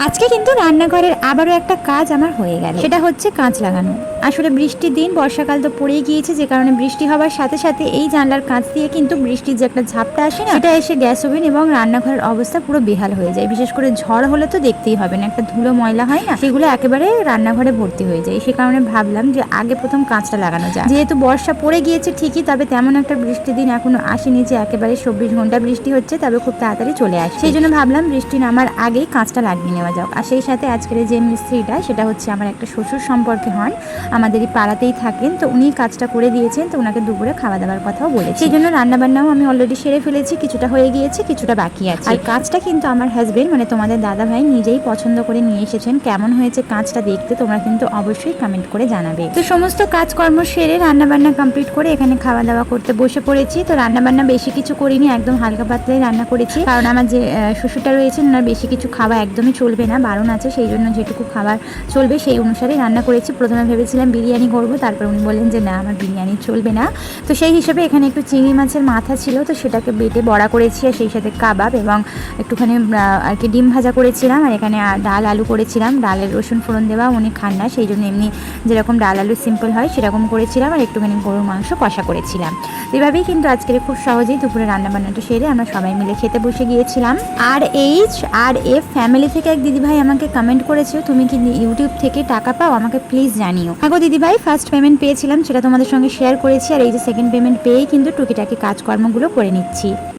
আজকে কিন্তু রান্নাঘরের আবারও একটা কাজ আমার হয়ে গেল, সেটা হচ্ছে কাঁচ লাগানো। আসলে বৃষ্টির দিন, বর্ষাকাল তো পড়েই গিয়েছে, যে কারণে বৃষ্টি হওয়ার সাথে সাথে এই জানলার কাঁচ দিয়ে কিন্তু বৃষ্টির যে একটা ঝাপটা আসে না, সেটা এসে গ্যাস ওভেন এবং রান্নাঘরের অবস্থা পুরো বেহাল হয়ে যায়। বিশেষ করে ঝড় হলে তো দেখতেই হবে না, একটা ধুলো ময়লা হয় না, সেগুলো একেবারে রান্নাঘরে ভর্তি হয়ে যায়। সে কারণে ভাবলাম যে আগে প্রথম কাঁচটা লাগানো যায়। যেহেতু বর্ষা পড়ে গিয়েছে ঠিকই, তবে তেমন একটা বৃষ্টির দিন এখনো আসেনি যে একেবারে 24 ঘন্টা বৃষ্টি হচ্ছে, তবে খুব তাড়াতাড়ি চলে আসে। সেই জন্য ভাবলাম বৃষ্টি নামার আগেই কাঁচটা লাগিয়ে নেওয়া যাক। আর সেই সাথে আজকের যে মিস্ত্রিটা, সেটা হচ্ছে আমার একটা শ্বশুর সম্পর্কে হন, আমাদের এই পাড়াতেই থাকেন, তো উনি কাজটা করে দিয়েছেন। তো ওনাকে দুপুরে খাওয়া দাওয়ার কথাও বলেছি। সেই জন্য রান্নাবান্নাও আমি অলরেডি সেরে ফেলেছি, কিছুটা হয়ে গিয়েছে, কিছুটা বাকি আছে। আর কাজটা কিন্তু আমার হাজবেন্ড মানে তোমাদের দাদা ভাই নিজেই পছন্দ করে নিয়ে এসেছেন। কেমন হয়েছে কাজটা দেখতে তোমরা কিন্তু অবশ্যই কমেন্ট করে জানাবে। তো সমস্ত কাজকর্ম সেরে রান্নাবান্না কমপ্লিট করে এখানে খাওয়া দাওয়া করতে বসে পড়েছি। তো রান্নাবান্না বেশি কিছু করিনি, একদম হালকা পাতলাই রান্না করেছি, কারণ আমার যে শ্বশুরটা রয়েছেন ওনার বেশি কিছু খাওয়া একদমই চলবে না, বারণ আছে। সেই জন্য যেটুকু খাবার চলবে সেই অনুসারে রান্না করেছি। প্রথমে ভেবেছিলাম বিরিয়ানি করবো, তারপর উনি বললেন যে না, আমার বিরিয়ানি চলবে না। তো সেই হিসেবে এখানে একটু চিংড়ি মাছের মাথা ছিল, তো সেটাকে বেটে বড়া করেছি, আর সেই সাথে কাবাব এবং একটুখানি আর কি ডিম ভাজা করেছিলাম। আর এখানে ডাল আলু করেছিলাম, ডালের রসুন ফোড়ন দেওয়া, উনি খান না, সেই জন্য এমনি যেরকম ডাল আলু সিম্পল হয় সেরকম করেছিলাম। আর একটুখানি গরুর মাংস কষা করেছিলাম। এভাবেই কিন্তু আজকের খুব সহজেই দুপুরে রান্নাবান্নাটা সেরে আমরা সবাই মিলে খেতে বসে গিয়েছিলাম। আর ফ্যামিলি থেকে এক দিদিভাই আমাকে কমেন্ট করেছে, তুমি কি ইউটিউব থেকে টাকা পাও, আমাকে প্লিজ জানিও। আগো দিদিভাই, ফার্স্ট পেমেন্ট পেয়েছিলাম, সেটা তোমাদের সঙ্গে শেয়ার করেছি। আর এই যে সেকেন্ড পেমেন্ট পেয়েই কিন্তু টুকিটাকি কাজকর্মগুলো করে নিচ্ছি।